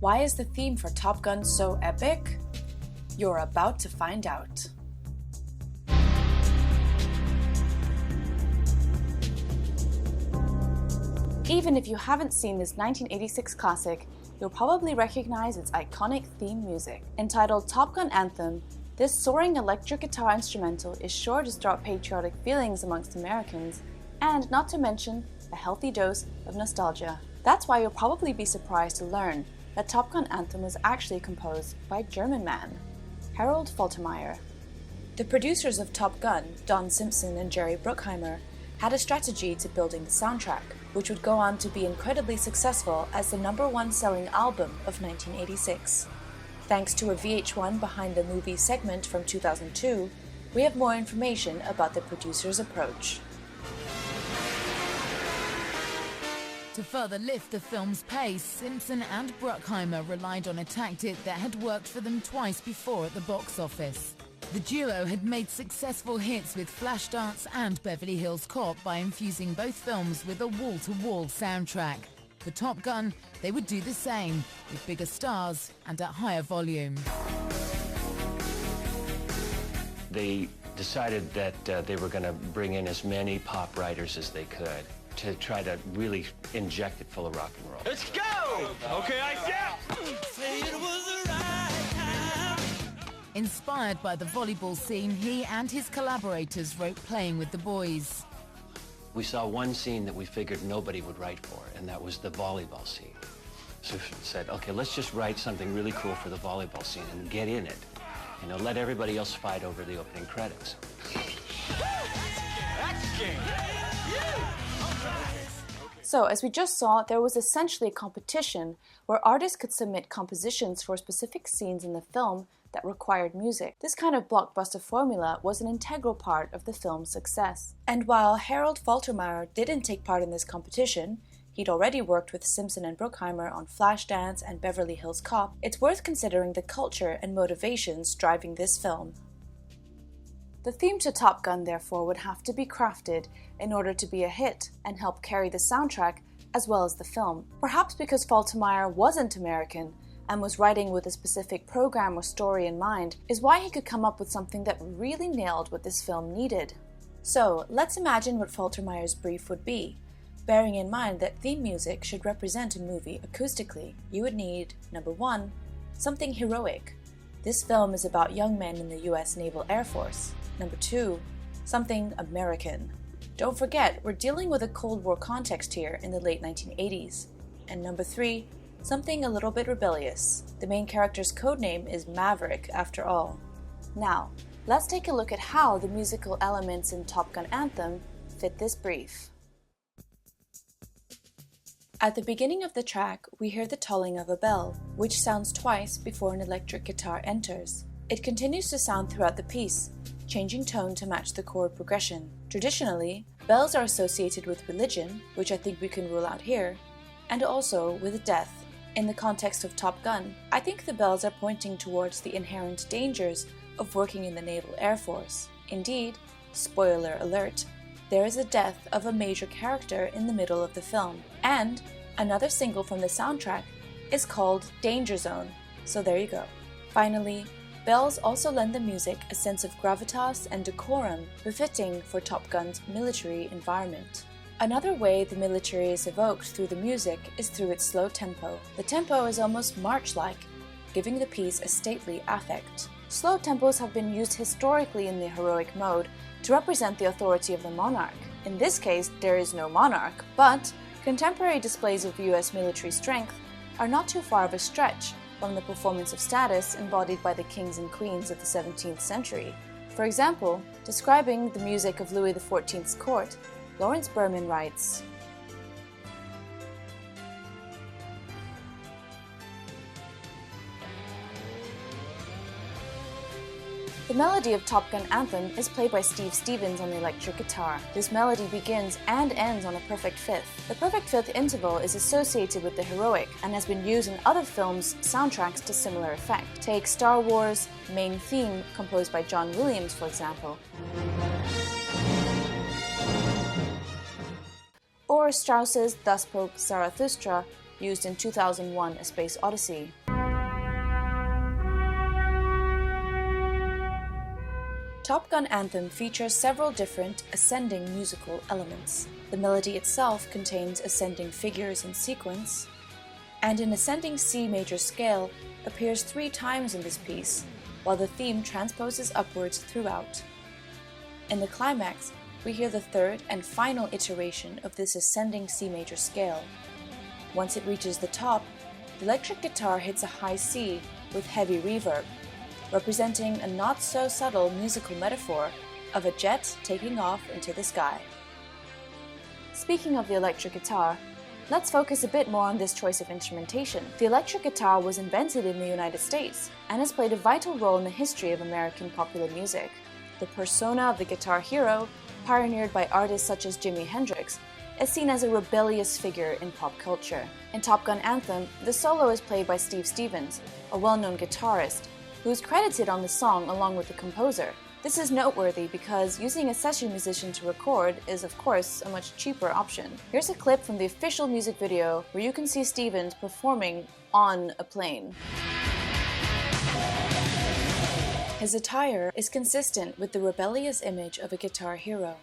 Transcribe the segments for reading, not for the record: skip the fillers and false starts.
Why is the theme for Top Gun so epic? You're about to find out. Even if you haven't seen this 1986 classic, you'll probably recognize its iconic theme music. Entitled Top Gun Anthem, this soaring electric guitar instrumental is sure to stir up patriotic feelings amongst Americans, and not to mention a healthy dose of nostalgia. That's why you'll probably be surprised to learn that Top Gun Anthem was actually composed by a German man, Harold Faltermeyer. The producers of Top Gun, Don Simpson and Jerry Bruckheimer, had a strategy to building the soundtrack, which would go on to be incredibly successful as the #1 selling album of 1986. Thanks to a VH1 Behind the Movie segment from 2002, we have more information about the producers' approach. To further lift the film's pace, Simpson and Bruckheimer relied on a tactic that had worked for them twice before at the box office. The duo had made successful hits with Flashdance and Beverly Hills Cop by infusing both films with a wall-to-wall soundtrack. For Top Gun, they would do the same, with bigger stars and at higher volume. They decided that they were going to bring in as many pop writers as they could to try to really inject it full of rock and roll. Let's go! Okay, I Say it was the right time. Inspired by the volleyball scene, he and his collaborators wrote Playing with the Boys. We saw one scene that we figured nobody would write for, and that was the volleyball scene. So we said, okay, let's just write something really cool for the volleyball scene and get in it. You know, let everybody else fight over the opening credits. That's a game. So, as we just saw, there was essentially a competition where artists could submit compositions for specific scenes in the film that required music. This kind of blockbuster formula was an integral part of the film's success. And while Harold Faltermeyer didn't take part in this competition, he'd already worked with Simpson and Bruckheimer on Flashdance and Beverly Hills Cop, it's worth considering the culture and motivations driving this film. The theme to Top Gun, therefore, would have to be crafted in order to be a hit and help carry the soundtrack as well as the film. Perhaps because Faltermeyer wasn't American and was writing with a specific program or story in mind is why he could come up with something that really nailed what this film needed. So, let's imagine what Faltermeyer's brief would be. Bearing in mind that theme music should represent a movie acoustically, you would need, #1, something heroic. This film is about young men in the US Naval Air Force. #2, something American. Don't forget, we're dealing with a Cold War context here in the late 1980s. And #3, something a little bit rebellious. The main character's codename is Maverick, after all. Now, let's take a look at how the musical elements in Top Gun Anthem fit this brief. At the beginning of the track, we hear the tolling of a bell, which sounds twice before an electric guitar enters. It continues to sound throughout the piece, changing tone to match the chord progression. Traditionally, bells are associated with religion, which I think we can rule out here, and also with death. In the context of Top Gun, I think the bells are pointing towards the inherent dangers of working in the Naval Air Force. Indeed, spoiler alert, there is a death of a major character in the middle of the film, and another single from the soundtrack is called Danger Zone, so there you go. Finally, bells also lend the music a sense of gravitas and decorum befitting for Top Gun's military environment. Another way the military is evoked through the music is through its slow tempo. The tempo is almost march-like, giving the piece a stately affect. Slow tempos have been used historically in the heroic mode to represent the authority of the monarch. In this case, there is no monarch, but contemporary displays of US military strength are not too far of a stretch from the performance of status embodied by the kings and queens of the 17th century. For example, describing the music of Louis XIV's court, Lawrence Berman writes, The melody of Top Gun Anthem is played by Steve Stevens on the electric guitar. This melody begins and ends on a perfect fifth. The perfect fifth interval is associated with the heroic and has been used in other films' soundtracks to similar effect. Take Star Wars' main theme composed by John Williams, for example. Or Strauss's Thus Spoke Zarathustra, used in 2001: A Space Odyssey. Top Gun Anthem features several different ascending musical elements. The melody itself contains ascending figures in sequence, and an ascending C major scale appears 3 times in this piece, while the theme transposes upwards throughout. In the climax, we hear the third and final iteration of this ascending C major scale. Once it reaches the top, the electric guitar hits a high C with heavy reverb, representing a not-so-subtle musical metaphor of a jet taking off into the sky. Speaking of the electric guitar, let's focus a bit more on this choice of instrumentation. The electric guitar was invented in the United States and has played a vital role in the history of American popular music. The persona of the guitar hero, pioneered by artists such as Jimi Hendrix, is seen as a rebellious figure in pop culture. In Top Gun Anthem, the solo is played by Steve Stevens, a well-known guitarist, who is credited on the song along with the composer. This is noteworthy because using a session musician to record is, of course, a much cheaper option. Here's a clip from the official music video where you can see Stevens performing on a plane. His attire is consistent with the rebellious image of a guitar hero.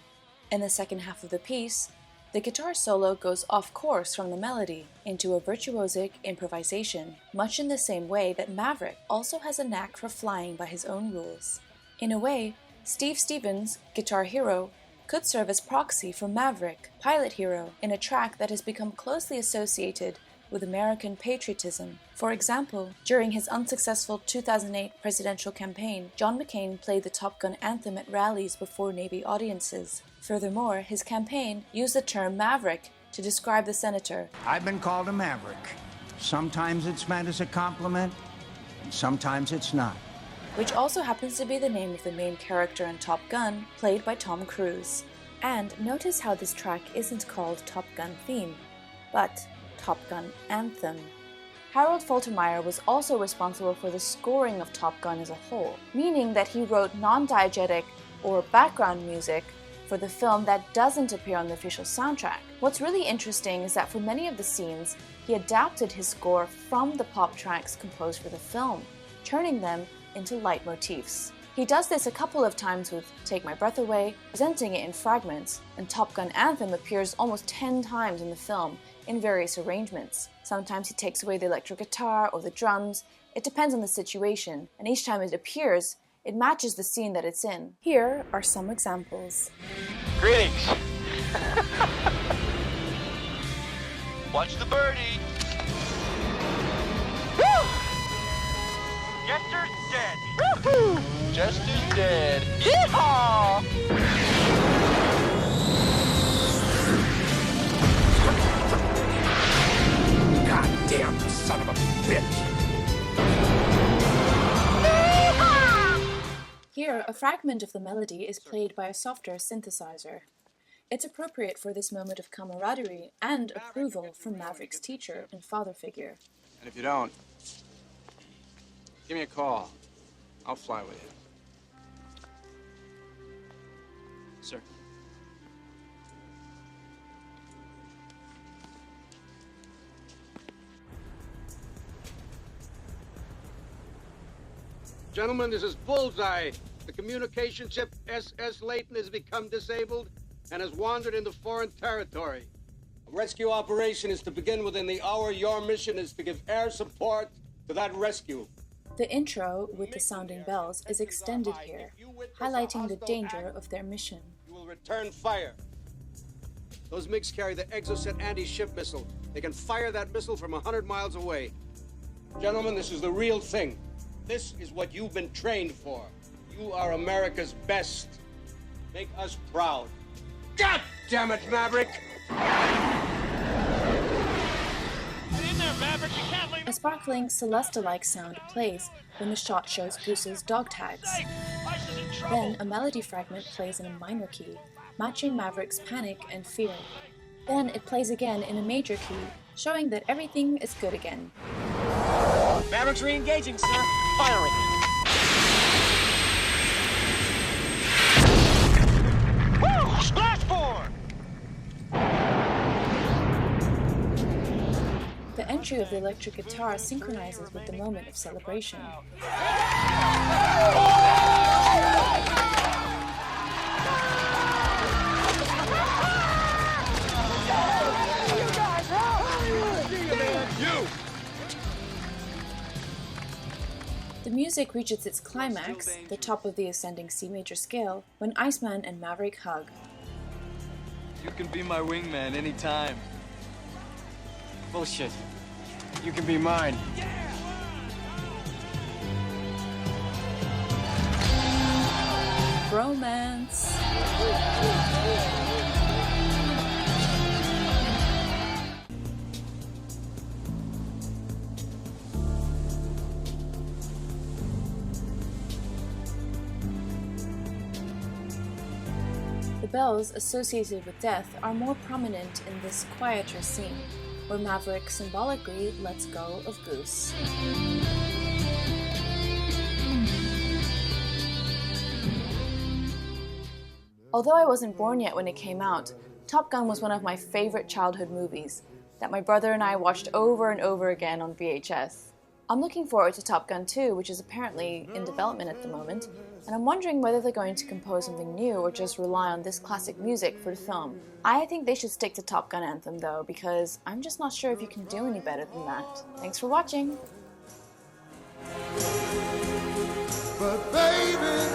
In the second half of the piece, the guitar solo goes off course from the melody into a virtuosic improvisation, much in the same way that Maverick also has a knack for flying by his own rules. In a way, Steve Stevens, guitar hero, could serve as proxy for Maverick, pilot hero, in a track that has become closely associated with American patriotism. For example, during his unsuccessful 2008 presidential campaign, John McCain played the Top Gun anthem at rallies before Navy audiences. Furthermore, his campaign used the term maverick to describe the senator. I've been called a maverick. Sometimes it's meant as a compliment, and sometimes it's not. Which also happens to be the name of the main character in Top Gun, played by Tom Cruise. And notice how this track isn't called Top Gun Theme, but Top Gun Anthem. Harold Faltermeyer was also responsible for the scoring of Top Gun as a whole, meaning that he wrote non-diegetic or background music for the film that doesn't appear on the official soundtrack. What's really interesting is that for many of the scenes, he adapted his score from the pop tracks composed for the film, turning them into leitmotifs. He does this a couple of times with Take My Breath Away, presenting it in fragments, and Top Gun Anthem appears almost 10 times in the film in various arrangements. Sometimes he takes away the electric guitar or the drums. It depends on the situation, and each time it appears, it matches the scene that it's in. Here are some examples. Greetings. Watch the birdie. Woo! Jester's dead. Woo-hoo! Jester's dead. Yeehaw! Goddamn son of a bitch! Here, a fragment of the melody is played by a softer synthesizer. It's appropriate for this moment of camaraderie and approval from Maverick's teacher and father figure. And if you don't, give me a call. I'll fly with you. Sir. Gentlemen, this is Bullseye. The communication ship SS Leighton has become disabled and has wandered into foreign territory. A rescue operation is to begin within the hour. Your mission is to give air support to that rescue. The intro, with the sounding bells, is extended here, highlighting the danger of their mission. You will return fire. Those MiGs carry the Exocet anti-ship missile. They can fire that missile from 100 miles away. Gentlemen, this is the real thing. This is what you've been trained for. You are America's best. Make us proud. God damn it, Maverick! A sparkling Celesta-like sound plays when the shot shows Goose's dog tags. Then a melody fragment plays in a minor key, matching Maverick's panic and fear. Then it plays again in a major key, showing that everything is good again. Maverick's re-engaging, sir. Firing. Woo! Splashboard! The entry of the electric guitar synchronizes with the moment of celebration. The music reaches its climax, the top of the ascending C major scale, when Iceman and Maverick hug. You can be my wingman anytime. Bullshit. You can be mine. Romance. The bells associated with death are more prominent in this quieter scene, where Maverick symbolically lets go of Goose. Although I wasn't born yet when it came out, Top Gun was one of my favorite childhood movies that my brother and I watched over and over again on VHS. I'm looking forward to Top Gun 2, which is apparently in development at the moment, and I'm wondering whether they're going to compose something new or just rely on this classic music for the film. I think they should stick to Top Gun Anthem though, because I'm just not sure if you can do any better than that. Thanks for watching! But baby